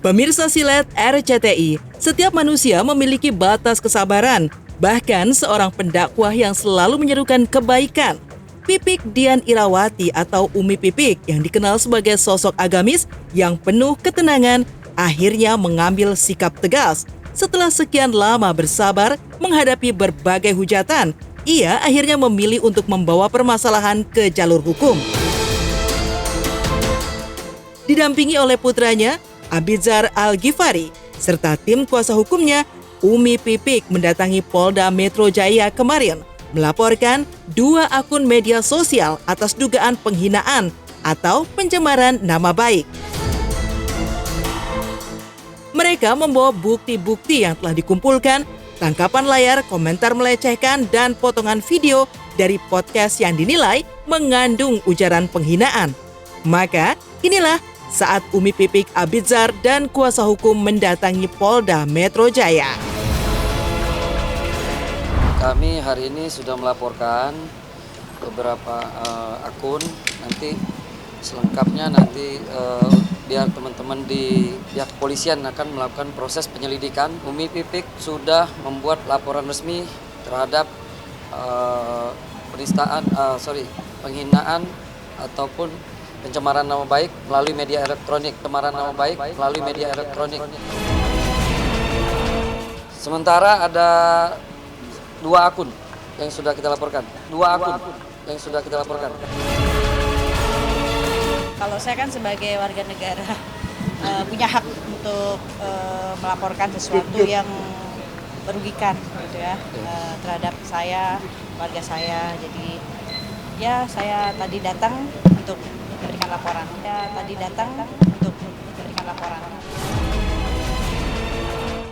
Pemirsa Silet RCTI, setiap manusia memiliki batas kesabaran, bahkan seorang pendakwah yang selalu menyerukan kebaikan. Pipik Dian Irawati atau Umi Pipik yang dikenal sebagai sosok agamis yang penuh ketenangan, akhirnya mengambil sikap tegas. Setelah sekian lama bersabar menghadapi berbagai hujatan, ia akhirnya memilih untuk membawa permasalahan ke jalur hukum. Didampingi oleh putranya, Abizar Al-Ghifari, serta tim kuasa hukumnya, Umi Pipik mendatangi Polda Metro Jaya kemarin, melaporkan 2 akun media sosial atas dugaan penghinaan atau pencemaran nama baik. Mereka membawa bukti-bukti yang telah dikumpulkan, tangkapan layar, komentar melecehkan, dan potongan video dari podcast yang dinilai mengandung ujaran penghinaan. Maka, inilah saat Umi Pipik Abizar dan kuasa hukum mendatangi Polda Metro Jaya. Kami hari ini sudah melaporkan beberapa akun. Nanti selengkapnya biar teman-teman di pihak kepolisian akan melakukan proses penyelidikan. Umi Pipik sudah membuat laporan resmi terhadap penghinaan ataupun pencemaran nama baik melalui media elektronik. Sementara ada 2 akun yang sudah kita laporkan. Kalau saya kan sebagai warga negara punya hak untuk melaporkan sesuatu yang merugikan gitu ya terhadap saya, warga saya. Jadi ya saya tadi datang untuk memberikan laporan.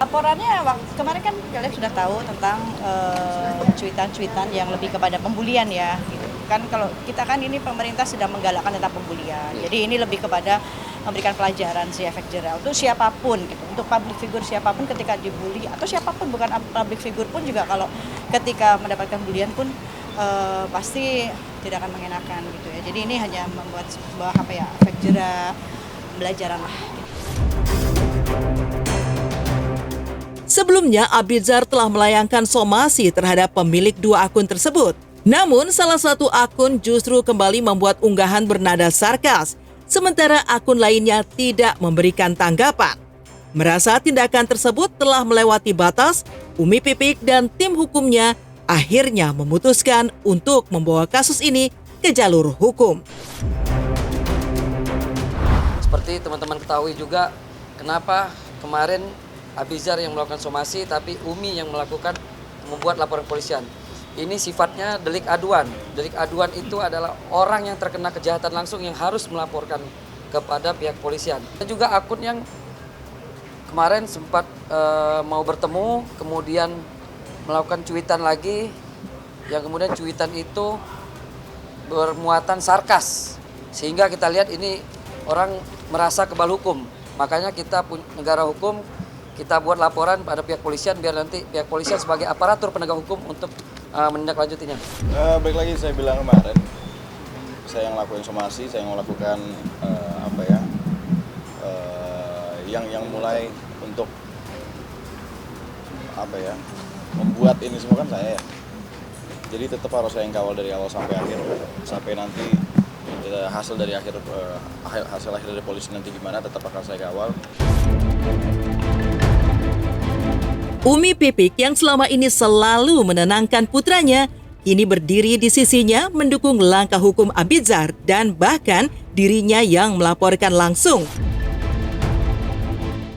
Laporannya kemarin kan kalian sudah tahu tentang cuitan-cuitan yang lebih kepada pembulian ya. Gitu. Kan kalau kita kan ini pemerintah sedang menggalakkan tentang pembulian. Jadi ini lebih kepada memberikan pelajaran si efek jerah untuk siapapun gitu. Untuk public figure siapapun ketika dibully atau siapapun bukan public figure pun juga kalau ketika mendapatkan bulian pun pasti tidak akan mengenakan gitu ya. Jadi ini hanya membuat sebuah efek jerah, pembelajaran lah. Gitu. Sebelumnya, Abizar telah melayangkan somasi terhadap pemilik 2 akun tersebut. Namun, salah satu akun justru kembali membuat unggahan bernada sarkas, sementara akun lainnya tidak memberikan tanggapan. Merasa tindakan tersebut telah melewati batas, Umi Pipik dan tim hukumnya akhirnya memutuskan untuk membawa kasus ini ke jalur hukum. Seperti teman-teman ketahui juga, kenapa kemarin Abizar yang melakukan somasi, tapi Umi yang membuat laporan polisian. Ini sifatnya delik aduan. Delik aduan itu adalah orang yang terkena kejahatan langsung yang harus melaporkan kepada pihak polisian. Dan juga akun yang kemarin sempat mau bertemu, kemudian melakukan cuitan lagi, yang kemudian cuitan itu bermuatan sarkas. Sehingga kita lihat ini orang merasa kebal hukum. Makanya kita negara hukum, kita buat laporan pada pihak polisian biar nanti pihak polisian sebagai aparatur penegak hukum untuk menindaklanjutinya. Baik lagi saya bilang kemarin, saya yang lakukan somasi, saya yang melakukan yang mulai untuk membuat ini semua kan saya ya. Jadi tetap harus saya yang kawal dari awal sampai akhir, sampai nanti hasil akhir dari polisi nanti gimana tetap akan saya kawal. Umi Pipik yang selama ini selalu menenangkan putranya, kini berdiri di sisinya mendukung langkah hukum Abizar dan bahkan dirinya yang melaporkan langsung.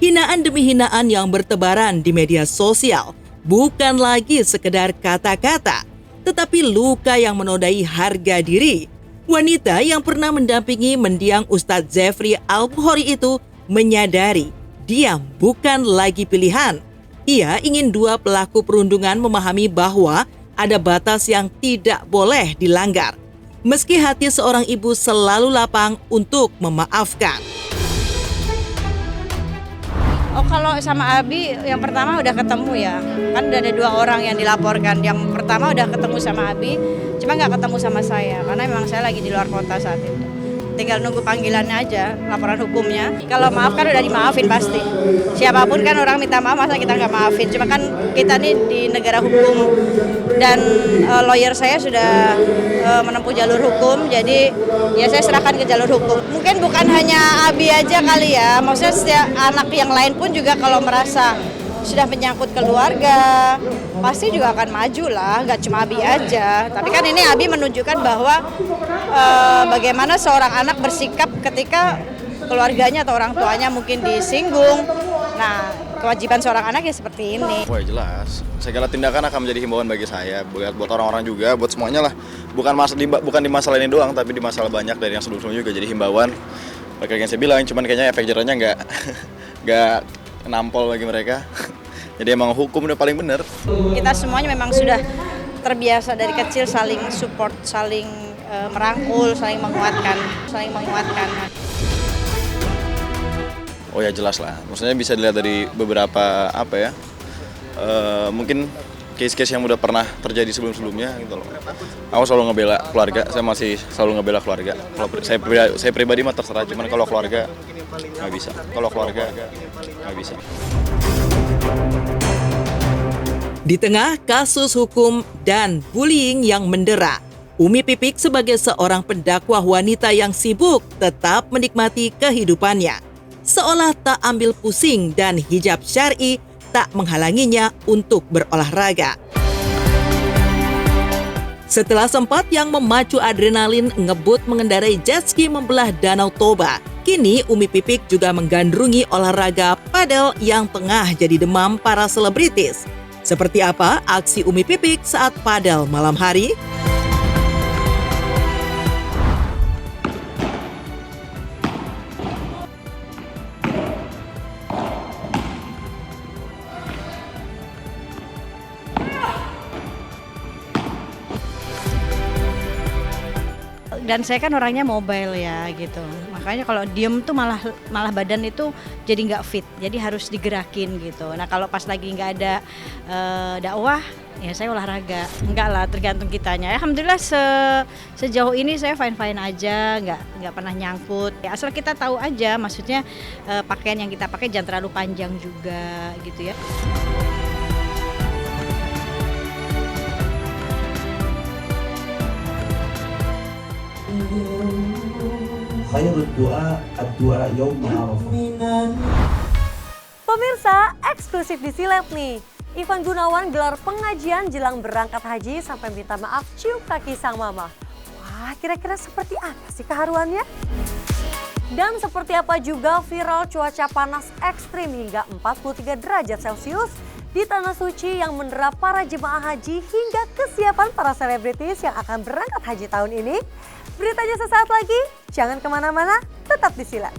Hinaan demi hinaan yang bertebaran di media sosial bukan lagi sekedar kata-kata, tetapi luka yang menodai harga diri. Wanita yang pernah mendampingi mendiang Ustadz Jeffrey Al-Bukhari itu menyadari diam bukan lagi pilihan. Ia ingin 2 pelaku perundungan memahami bahwa ada batas yang tidak boleh dilanggar. Meski hati seorang ibu selalu lapang untuk memaafkan. Oh, kalau sama Abi yang pertama udah ketemu ya. Kan udah ada 2 orang yang dilaporkan. Yang pertama udah ketemu sama Abi, cuma nggak ketemu sama saya karena memang saya lagi di luar kota saat itu. tinggal nunggu panggilannya aja, laporan hukumnya. Kalau maaf kan udah dimaafin pasti. Siapapun kan orang minta maaf, masa kita nggak maafin. Cuma kan kita nih di negara hukum dan lawyer saya sudah menempuh jalur hukum, jadi ya saya serahkan ke jalur hukum. Mungkin bukan hanya Abi aja kali ya, maksudnya setiap anak yang lain pun juga kalau merasa sudah menyangkut keluarga, pasti juga akan maju lah, nggak cuma Abi aja. Tapi kan ini Abi menunjukkan bahwa bagaimana seorang anak bersikap ketika keluarganya atau orang tuanya mungkin disinggung. Nah, kewajiban seorang anak ya seperti ini. Wah jelas, segala tindakan akan menjadi himbauan bagi saya, buat orang-orang juga, buat semuanya lah. Bukan di masalah ini doang, tapi di masalah banyak dari yang sebelum-sebelumnya juga jadi himbauan. Kayak yang saya bilang, cuman kayaknya efek jerahnya nggak nampol bagi mereka. Jadi emang hukum udah paling benar. Kita semuanya memang sudah terbiasa dari kecil saling support, saling merangkul, saling menguatkan. Oh ya jelas lah, maksudnya bisa dilihat dari beberapa mungkin case-case yang udah pernah terjadi sebelum-sebelumnya gitu loh. Aku selalu ngebela keluarga, saya masih selalu ngebela keluarga. Kalau saya pribadi mah terserah, cuman kalau keluarga nggak bisa. Kalau keluarga nggak bisa. Di tengah kasus hukum dan bullying yang mendera, Umi Pipik sebagai seorang pendakwah wanita yang sibuk tetap menikmati kehidupannya. Seolah tak ambil pusing dan hijab syar'i tak menghalanginya untuk berolahraga. Setelah sempat yang memacu adrenalin ngebut mengendarai jet ski membelah Danau Toba, kini Umi Pipik juga menggandrungi olahraga padel yang tengah jadi demam para selebritis. Seperti apa aksi Umi Pipik saat padel malam hari? Dan saya kan orangnya mobile ya gitu, makanya kalau diem tuh malah badan itu jadi nggak fit, jadi harus digerakin gitu. Nah kalau pas lagi nggak ada dakwah ya saya olahraga, enggak lah tergantung kitanya. Alhamdulillah sejauh ini saya fine aja, nggak pernah nyangkut. Ya, asal kita tahu aja, maksudnya pakaian yang kita pakai jangan terlalu panjang juga gitu ya. Pemirsa, eksklusif di Silet nih. Ivan Gunawan gelar pengajian jelang berangkat haji sampai minta maaf cium kaki sang mama. Wah, kira-kira seperti apa sih keharuannya? Dan seperti apa juga viral cuaca panas ekstrim hingga 43 derajat Celcius di Tanah Suci yang mendera para jemaah haji hingga kesiapan para selebritis yang akan berangkat haji tahun ini. Beritanya sesaat lagi, jangan kemana-mana, tetap di Silet.